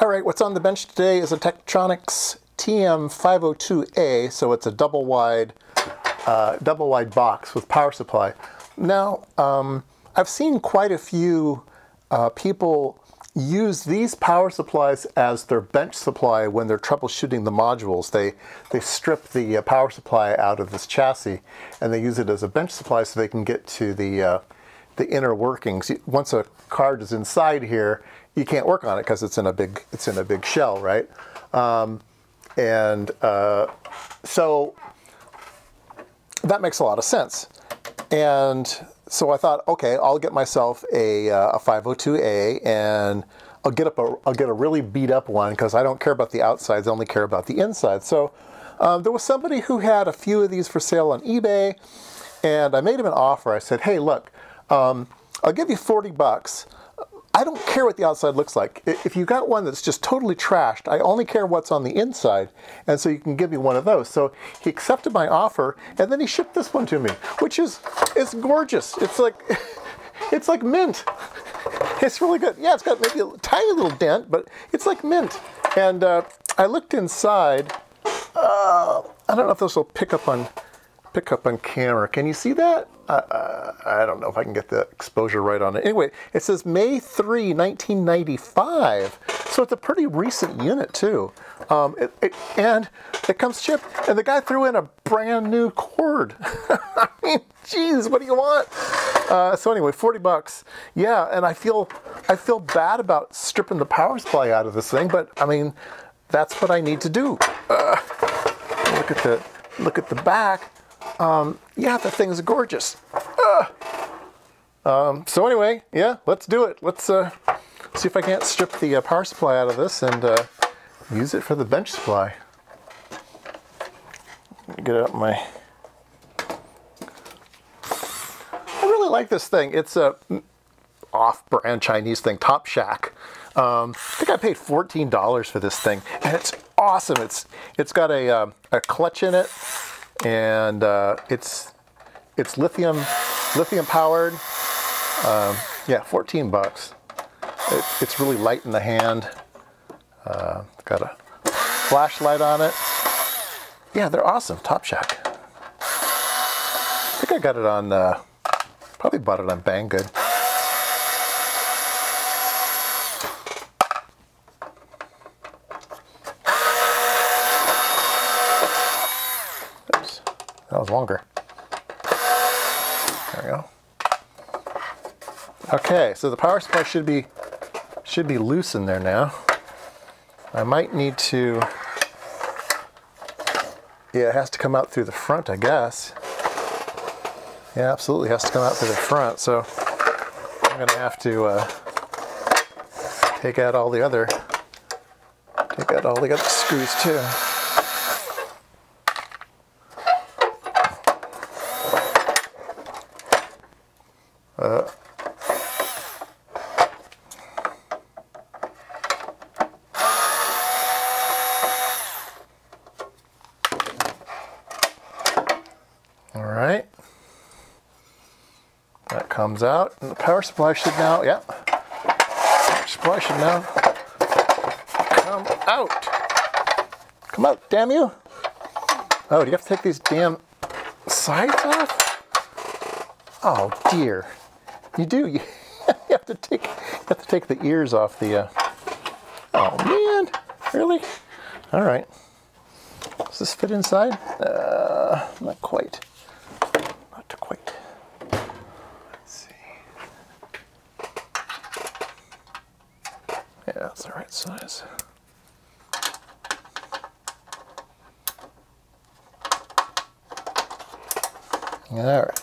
All right, what's on the bench today is a Tektronix TM502A, so it's a double wide box with power supply. Now, I've seen quite a few people use these power supplies as their bench supply when they're troubleshooting the modules. They strip the power supply out of this chassis and they use it as a bench supply so they can get to the inner workings. Once a card is inside here, you can't work on it because it's in a big shell, right? So that makes a lot of sense. And so I thought, okay, I'll get myself a 502A, and I'll get a really beat up one because I don't care about the outsides, I only care about the inside. So there was somebody who had a few of these for sale on eBay, and I made him an offer. I said, hey, look, I'll give you 40 bucks. I don't care what the outside looks like. If you got one that's just totally trashed, I only care what's on the inside, and so you can give me one of those. So he accepted my offer, and then he shipped this one to me, which is gorgeous. It's like mint. It's really good. Yeah, it's got maybe a tiny little dent, but it's like mint. And I looked inside. I don't know if this will pick up on camera. Can you see that? I don't know if I can get the exposure right on it. Anyway, it says May 3, 1995. So it's a pretty recent unit too. And it comes shipped, and the guy threw in a brand new cord. I mean, geez, what do you want? So anyway, 40 bucks. Yeah, and I feel bad about stripping the power supply out of this thing, but I mean, that's what I need to do. Look at the back. Yeah, the thing's gorgeous. So anyway, yeah, let's do it. Let's see if I can't strip the power supply out of this and use it for the bench supply. Let me get out my... I really like this thing. It's a off-brand Chinese thing, Top Shack. I think I paid $14 for this thing, and it's awesome. It's got a clutch in it. And it's lithium powered. Yeah, 14 bucks. It's really light in the hand. Got a flashlight on it. Yeah, they're awesome. Top Shack. I think I got it on, probably bought it on Banggood. That was longer. There we go. Okay, so the power supply should be loose in there now. I might need to... Yeah, it has to come out through the front, I guess. Yeah, absolutely has to come out through the front. So I'm gonna have to take out all the other screws too. All right, that comes out, and the power supply should now, yeah, power supply should now come out. Come out, damn you. Oh, do you have to take these damn sides off? Oh dear. You do. You have to take the ears off the. Oh man, really? All right. Does this fit inside? Not quite. Not quite. Let's see. Yeah, that's the right size. All right.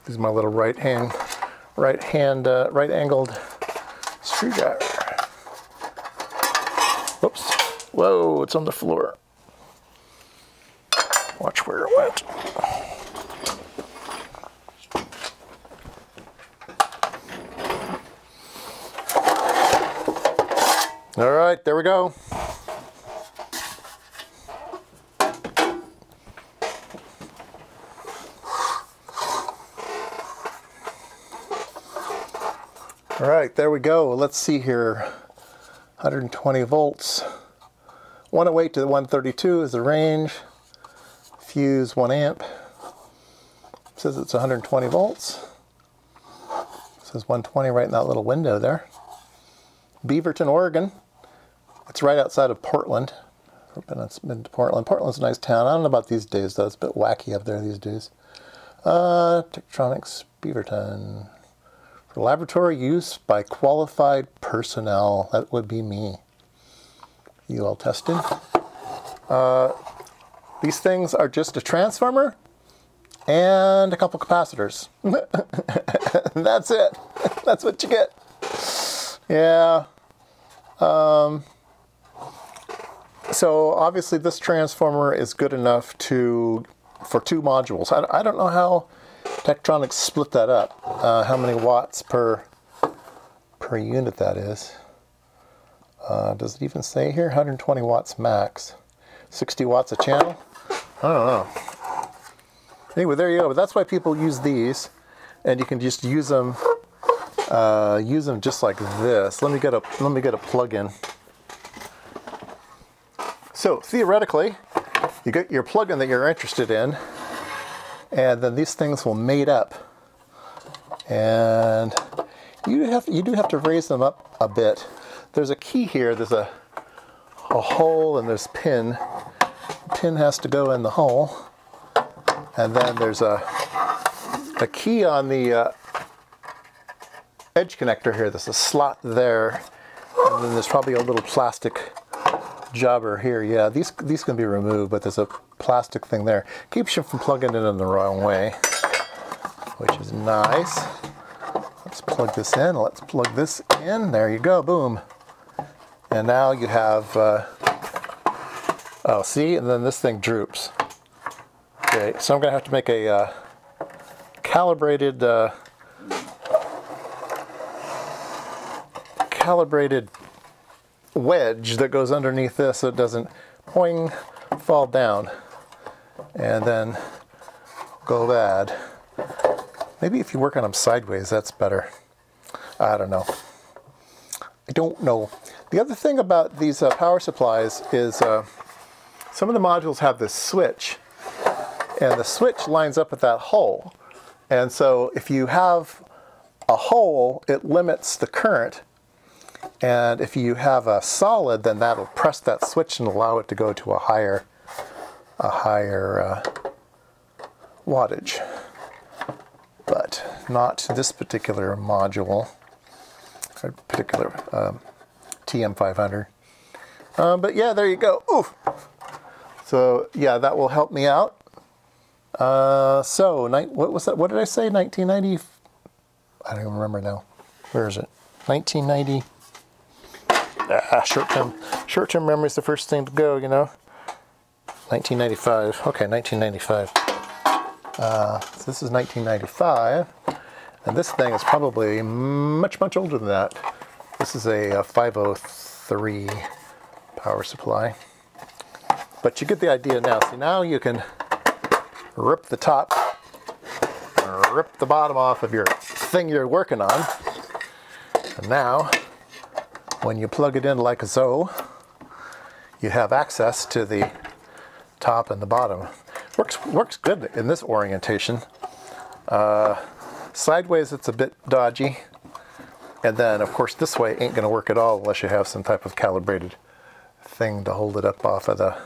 This is my little right angled screwdriver. Oops. Whoa, it's on the floor. Watch where it went. right, there we go. All right, there we go. Let's see here. 120 volts. 108 to 132 is the range. Fuse 1 amp. It says it's 120 volts. It says 120 right in that little window there. Beaverton, Oregon. It's right outside of Portland. I've been to Portland. Portland's a nice town. I don't know about these days though. It's a bit wacky up there these days. Tektronix, Beaverton. For laboratory use by qualified personnel. That would be me. You all tested. These things are just a transformer and a couple capacitors. That's it. That's what you get. Yeah. So obviously this transformer is good enough for 2 modules. I don't know how Tektronix split that up, how many watts per unit that is. Does it even say here? 120 watts max. 60 watts a channel? I don't know. Anyway, there you go. But that's why people use these, and you can just use them just like this. Let me get a plug-in. So theoretically, you get your plug-in that you're interested in, and then these things will mate up, and you do have to raise them up a bit. There's a key here. There's a hole and there's pin. Pin has to go in the hole, and then there's a key on the edge connector here. There's a slot there, and then there's probably a little plastic jobber here. Yeah, these can be removed, but there's a plastic thing there. Keeps you from plugging it in the wrong way, which is nice. Let's plug this in. Let's plug this in. There you go. Boom. And now you have, oh, see? And then this thing droops. Okay, so I'm going to have to make a calibrated wedge that goes underneath this so it doesn't poing, fall down and then go bad. Maybe if you work on them sideways, that's better. I don't know. I don't know. The other thing about these power supplies is some of the modules have this switch, and the switch lines up with that hole. And so if you have a hole, it limits the current. And if you have a solid, then that'll press that switch and allow it to go to a higher wattage. But not this particular module, or particular TM500. But yeah, there you go. Oof. So yeah, that will help me out. So what was that? What did I say? 1990? I don't even remember now. Where is it? 1990. Short-term memory is the first thing to go, you know. 1995. Okay, 1995. So this is 1995, and this thing is probably much older than that. This is a 503 power supply. But you get the idea now. See, now you can rip the top, rip the bottom off of your thing you're working on. And now, when you plug it in like so, you have access to the top and the bottom. Works good in this orientation. Sideways it's a bit dodgy. And then, of course, this way ain't going to work at all unless you have some type of calibrated thing to hold it up off of the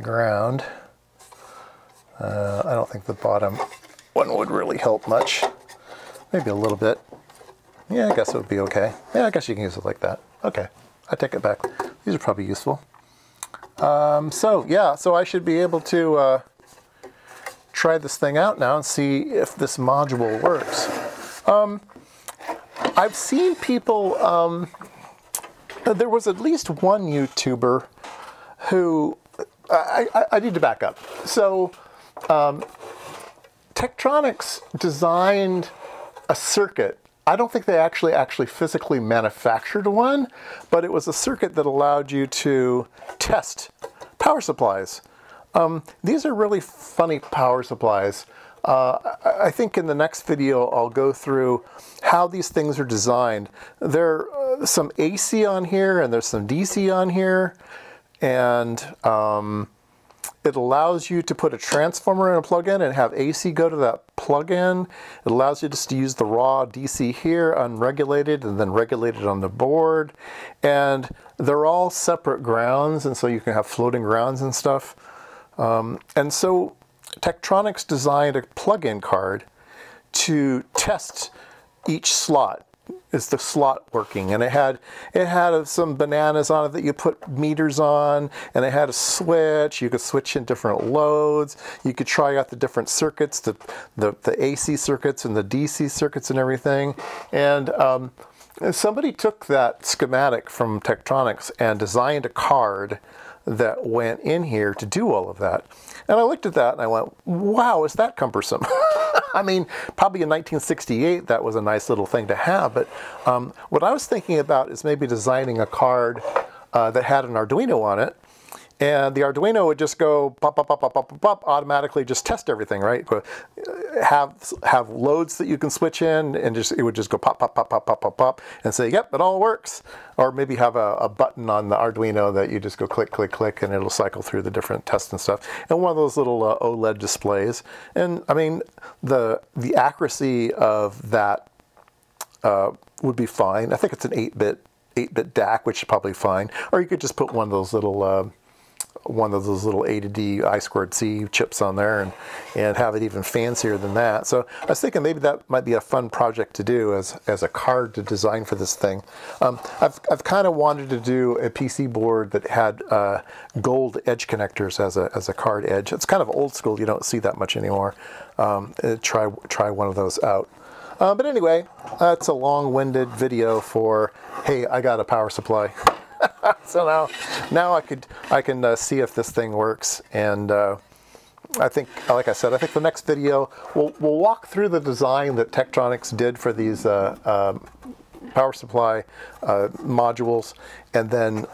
ground. I don't think the bottom one would really help much. Maybe a little bit. Yeah, I guess it would be okay. Yeah, I guess you can use it like that. Okay, I take it back. These are probably useful. So yeah, so I should be able to try this thing out now and see if this module works. I've seen people, there was at least one YouTuber who, I need to back up. So Tektronix designed a circuit. I don't think they actually physically manufactured one, but it was a circuit that allowed you to test power supplies. These are really funny power supplies. I think in the next video I'll go through how these things are designed. There's some AC on here and there's some DC on here, and it allows you to put a transformer in a plug-in and have AC go to that plug-in. It allows you just to use the raw DC here, unregulated, and then regulated on the board. And they're all separate grounds, and so you can have floating grounds and stuff. And so Tektronix designed a plug-in card to test each slot. Is the slot working? And it had some bananas on it that you put meters on, and it had a switch. You could switch in different loads. You could try out the different circuits, the AC circuits and the DC circuits and everything. And somebody took that schematic from Tektronix and designed a card that went in here to do all of that. And I looked at that and I went, wow, is that cumbersome? I mean, probably in 1968 that was a nice little thing to have, but what I was thinking about is maybe designing a card that had an Arduino on it, and the Arduino would just go pop, pop, pop, pop, pop, pop, pop, automatically just test everything, right? Have loads that you can switch in, and it would just go pop, pop, pop, pop, pop, pop, pop, and say, yep, it all works. Or maybe have a button on the Arduino that you just go click, click, click, and it'll cycle through the different tests and stuff. And one of those little OLED displays. And I mean, the accuracy of that would be fine. I think it's an 8-bit DAC, which is probably fine. Or you could just put one of those little A to D I2C chips on there and have it even fancier than that. So I was thinking maybe that might be a fun project to do as a card to design for this thing. I've kind of wanted to do a PC board that had gold edge connectors as a card edge. It's kind of old school. You don't see that much anymore. Try one of those out. But anyway, that's a long-winded video for, hey, I got a power supply. So now I can see if this thing works, and I think, like I said, I think the next video we'll walk through the design that Tektronix did for these power supply modules, and then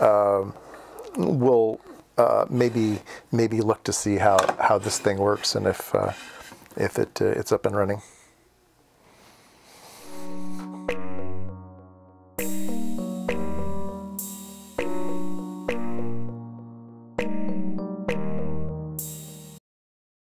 we'll maybe look to see how this thing works and if it's up and running.